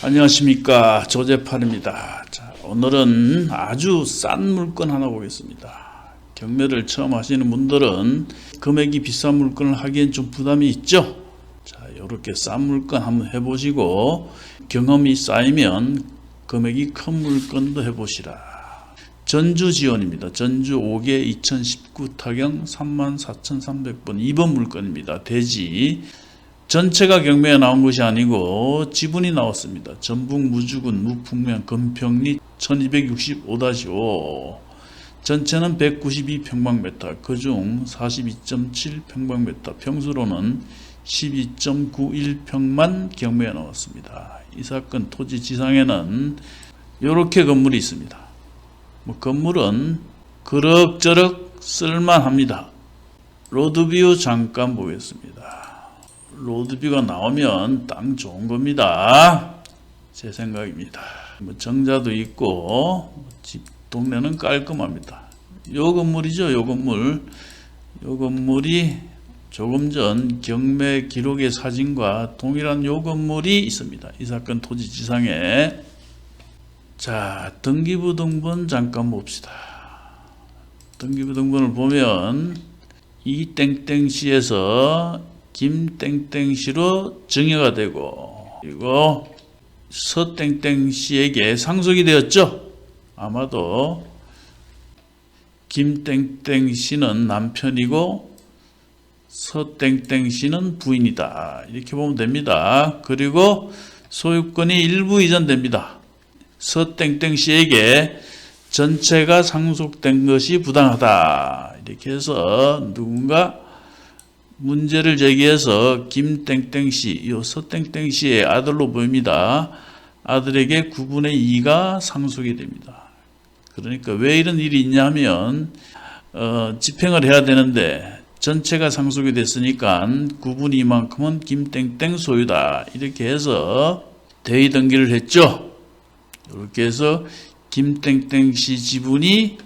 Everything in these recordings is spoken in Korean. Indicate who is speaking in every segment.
Speaker 1: 안녕하십니까, 조재팔입니다. 자, 오늘은 아주 싼 물건 하나 보겠습니다. 경매를 처음 하시는 분들은 금액이 비싼 물건을 하기엔 좀 부담이 있죠. 자, 이렇게 싼 물건 한번 해보시고 경험이 쌓이면 금액이 큰 물건도 해보시라. 전주 지원입니다. 전주 5개 2019 타경 34,300번 2번 물건입니다. 대지 전체가 경매에 나온 것이 아니고 지분이 나왔습니다. 전북 무주군 무풍면 금평리 1265-5 전체는 192평방미터, 그중 42.7평방미터, 평수로는 12.91평만 경매에 나왔습니다. 이 사건 토지 지상에는 이렇게 건물이 있습니다. 건물은 그럭저럭 쓸만합니다. 로드뷰 잠깐 보겠습니다. 로드뷰가 나오면 땅 좋은 겁니다. 제 생각입니다. 정자도 있고 집 동네는 깔끔합니다. 요 건물이죠. 요 건물이 조금 전 경매 기록의 사진과 동일한 요 건물이 있습니다. 이 사건 토지 지상에. 자, 등기부 등본 잠깐 봅시다. 등기부 등본을 보면 이 땡땡시에서 김땡땡씨로 증여가 되고, 그리고 서땡땡씨에게 상속이 되었죠. 아마도 김땡땡씨는 남편이고 서땡땡씨는 부인이다, 이렇게 보면 됩니다. 그리고 소유권이 일부 이전됩니다. 서땡땡씨에게 전체가 상속된 것이 부당하다, 이렇게 해서 누군가 문제를 제기해서 김땡땡씨, 요 서땡땡씨의 아들로 보입니다. 아들에게 9분의 2가 상속이 됩니다. 그러니까 왜 이런 일이 있냐면 집행을 해야 되는데 전체가 상속이 됐으니까 9분의 2만큼은 김땡땡 소유다, 이렇게 해서 대의 등기를 했죠. 이렇게 해서 김땡땡씨 지분이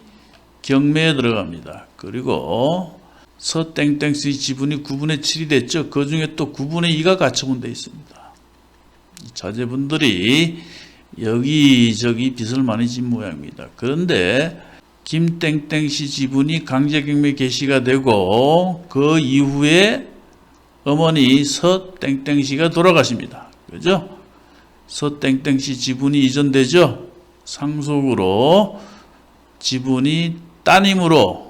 Speaker 1: 경매에 들어갑니다. 그리고 서땡땡씨 지분이 9분의 7이 됐죠. 그 중에 또 9분의 2가 가처분되어 있습니다. 자제분들이 여기저기 빚을 많이 진 모양입니다. 그런데 김땡땡씨 지분이 강제경매 개시가 되고 그 이후에 어머니 서땡땡씨가 돌아가십니다. 그죠? 서땡땡씨 지분이 이전되죠. 상속으로 지분이 따님으로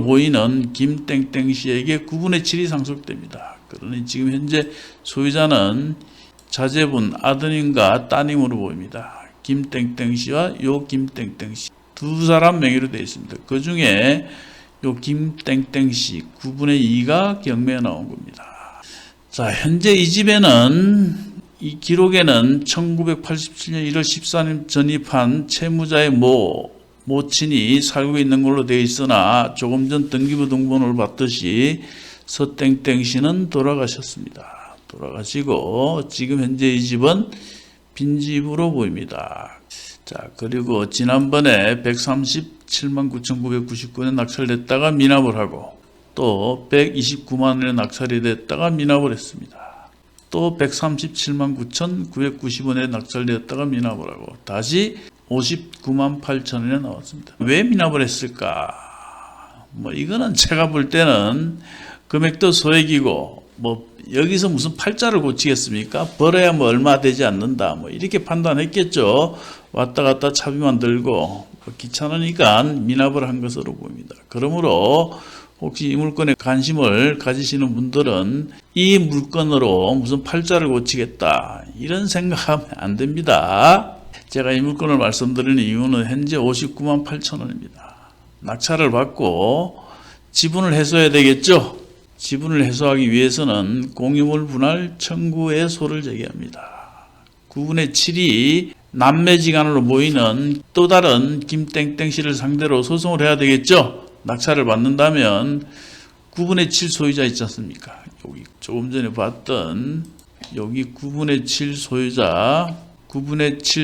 Speaker 1: 보이는 김땡땡씨에게 9분의 7이 상속됩니다. 그러니 지금 현재 소유자는 자제분 아드님과 따님으로 보입니다. 김땡땡씨와 요 김땡땡씨 두 사람 명의로 되어 있습니다. 그 중에 요 김땡땡씨 9분의 2가 경매에 나온 겁니다. 자, 현재 이 집에는 이 기록에는 1987년 1월 14일 전입한 채무자의 모친이 살고 있는 걸로 되어 있으나 조금 전 등기부 등본을 봤듯이 서땡땡씨는 돌아가셨습니다. 돌아가시고 지금 현재 이 집은 빈집으로 보입니다. 자, 그리고 지난번에 137만 9,999원에 낙찰됐다가 미납을 하고 또 129만 원에 낙찰이 됐다가 미납을 했습니다. 또 137만 9,990원에 낙찰되었다가 미납을 하고 다시 59만 8천 원에 나왔습니다. 왜 미납을 했을까? 이거는 제가 볼 때는 금액도 소액이고 여기서 무슨 팔자를 고치겠습니까? 벌어야 얼마 되지 않는다, 이렇게 판단했겠죠. 왔다 갔다 차비만 들고 귀찮으니까 미납을 한 것으로 보입니다. 그러므로 혹시 이 물건에 관심을 가지시는 분들은 이 물건으로 무슨 팔자를 고치겠다, 이런 생각하면 안 됩니다. 제가 이 물건을 말씀드리는 이유는 현재 59만 8천 원입니다. 낙찰을 받고 지분을 해소해야 되겠죠. 지분을 해소하기 위해서는 공유물 분할 청구의 소를 제기합니다. 9분의 7이 남매지간으로 보이는 또 다른 김땡땡씨를 상대로 소송을 해야 되겠죠. 낙찰을 받는다면 9분의 7 소유자 있지 않습니까? 여기 조금 전에 봤던 여기 9분의 7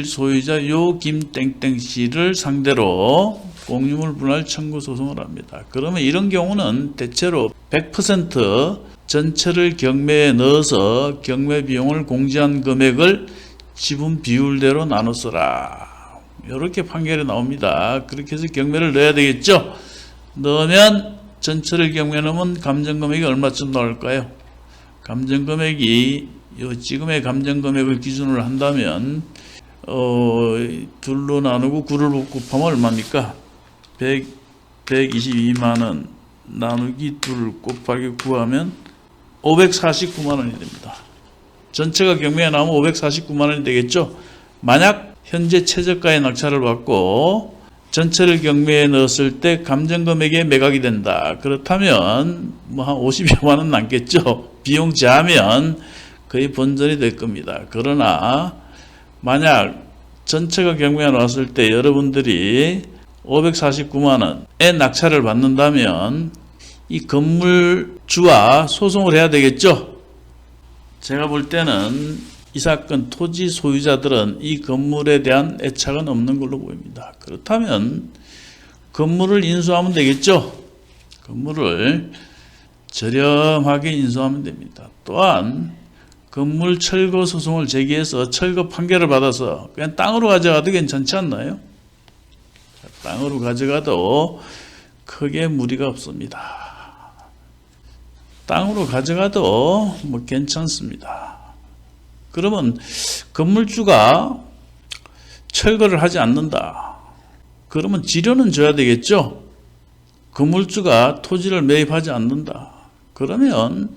Speaker 1: 소유자 요 김땡땡씨를 상대로 공유물 분할 청구 소송을 합니다. 그러면 이런 경우는 대체로 100% 전체를 경매에 넣어서 경매 비용을 공제한 금액을 지분 비율대로 나눠 써라. 이렇게 판결이 나옵니다. 그렇게 해서 경매를 넣어야 되겠죠. 넣으면 전체를 경매에 넣으면 감정금액이 얼마쯤 나올까요? 감정금액이 지금의 감정금액을 기준으로 한다면 둘로 나누고 9를 곱하면 얼마입니까? 122만원 나누기 2 곱하기 9 하면 549만원이 됩니다. 전체가 경매에 나오면 549만원이 되겠죠. 만약 현재 최저가의 낙찰을 받고 전체를 경매에 넣었을 때 감정금액에 매각이 된다. 그렇다면 뭐 한 50여만원 남겠죠. 비용 제하면 거의 본전이 될 겁니다. 그러나 만약 전체가 경매에 나왔을 때 여러분들이 549만원의 낙찰을 받는다면 이 건물주와 소송을 해야 되겠죠. 제가 볼 때는 이 사건 토지 소유자들은 이 건물에 대한 애착은 없는 걸로 보입니다. 그렇다면 건물을 인수하면 되겠죠. 건물을 저렴하게 인수하면 됩니다. 또한 건물 철거 소송을 제기해서 철거 판결을 받아서 그냥 땅으로 가져가도 괜찮지 않나요? 땅으로 가져가도 크게 무리가 없습니다. 땅으로 가져가도 뭐 괜찮습니다. 그러면 건물주가 철거를 하지 않는다. 그러면 지료는 줘야 되겠죠. 건물주가 토지를 매입하지 않는다. 그러면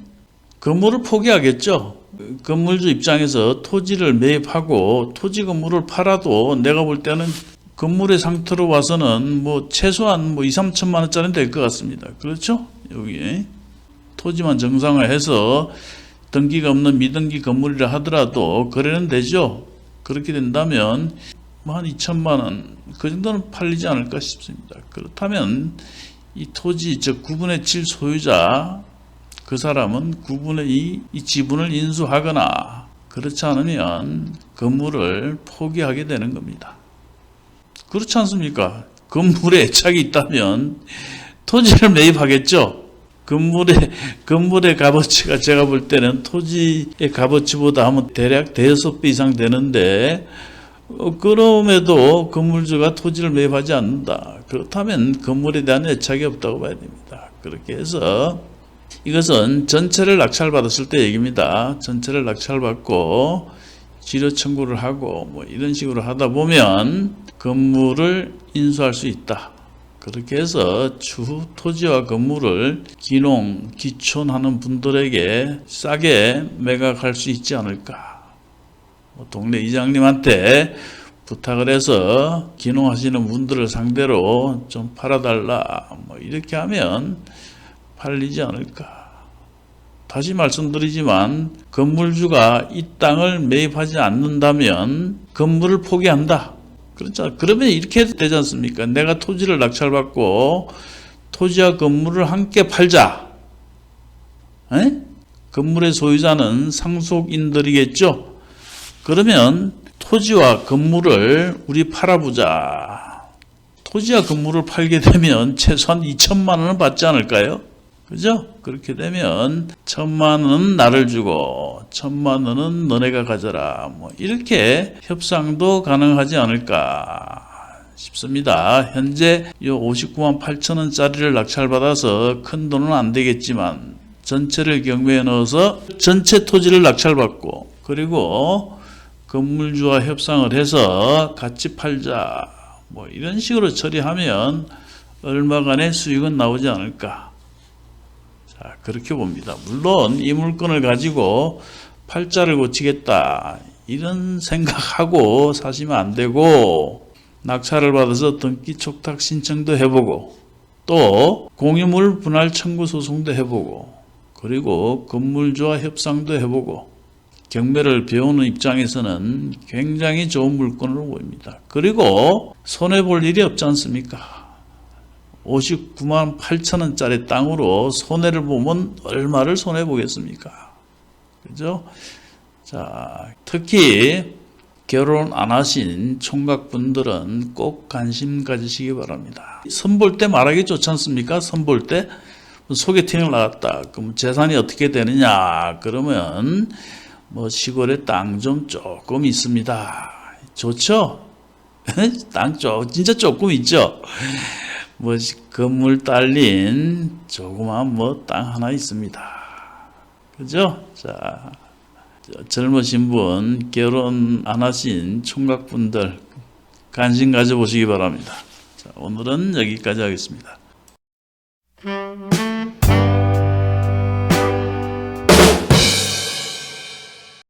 Speaker 1: 건물을 포기하겠죠. 건물주 입장에서 토지를 매입하고 토지 건물을 팔아도 내가 볼 때는 건물의 상태로 봐서는 뭐 최소한 뭐 2, 3천만 원짜리는 될 것 같습니다. 그렇죠? 여기 토지만 정상화해서 등기가 없는 미등기 건물이라 하더라도 거래는 되죠. 그렇게 된다면 뭐 한 2천만 원 그 정도는 팔리지 않을까 싶습니다. 그렇다면 이 토지 즉 9분의 7 소유자 그 사람은 9분의 2 이 지분을 인수하거나 그렇지 않으면 건물을 포기하게 되는 겁니다. 그렇지 않습니까? 건물에 애착이 있다면 토지를 매입하겠죠. 건물의 값어치가 제가 볼 때는 토지의 값어치보다 하면 대략 대여섯 배 이상 되는데 그럼에도 건물주가 토지를 매입하지 않는다. 그렇다면 건물에 대한 애착이 없다고 봐야 됩니다. 그렇게 해서 이것은 전체를 낙찰받았을 때 얘기입니다. 전체를 낙찰받고 지료 청구를 하고 뭐 이런 식으로 하다 보면 건물을 인수할 수 있다. 그렇게 해서 추후 토지와 건물을 기촌하는 분들에게 싸게 매각할 수 있지 않을까. 동네 이장님한테 부탁을 해서 기농하시는 분들을 상대로 좀 팔아달라. 뭐 이렇게 하면 팔리지 않을까. 다시 말씀드리지만 건물주가 이 땅을 매입하지 않는다면 건물을 포기한다. 그렇죠. 그러면 이렇게 해도 되지 않습니까? 내가 토지를 낙찰받고 토지와 건물을 함께 팔자. 에? 건물의 소유자는 상속인들이겠죠. 그러면 토지와 건물을 우리 팔아보자. 토지와 건물을 팔게 되면 최소한 2천만 원은 받지 않을까요? 그죠? 그렇게 되면 1,000만 원은 나를 주고 1,000만 원은 너네가 가져라. 뭐 이렇게 협상도 가능하지 않을까 싶습니다. 현재 이 59만 8천 원짜리를 낙찰받아서 큰 돈은 안 되겠지만 전체를 경매에 넣어서 전체 토지를 낙찰받고 그리고 건물주와 협상을 해서 같이 팔자. 뭐 이런 식으로 처리하면 얼마간의 수익은 나오지 않을까. 자, 그렇게 봅니다. 물론 이 물건을 가지고 팔자를 고치겠다 이런 생각하고 사시면 안 되고 낙찰을 받아서 등기 촉탁 신청도 해보고 또 공유물 분할 청구 소송도 해보고 그리고 건물주와 협상도 해보고 경매를 배우는 입장에서는 굉장히 좋은 물건으로 보입니다. 그리고 손해볼 일이 없지 않습니까? 59만 8천 원짜리 땅으로 손해를 보면 얼마를 손해보겠습니까? 그죠? 자, 특히 결혼 안 하신 총각분들은 꼭 관심 가지시기 바랍니다. 선볼 때 말하기 좋지 않습니까? 선볼 때 소개팅을 나갔다. 그럼 재산이 어떻게 되느냐? 그러면 뭐 시골에 땅 좀 조금 있습니다. 좋죠? 진짜 조금 있죠? 뭐 건물 딸린 조그마한 뭐 땅 하나 있습니다. 그죠? 자, 젊으신 분, 결혼 안 하신 총각분들 관심 가져보시기 바랍니다. 자, 오늘은 여기까지 하겠습니다.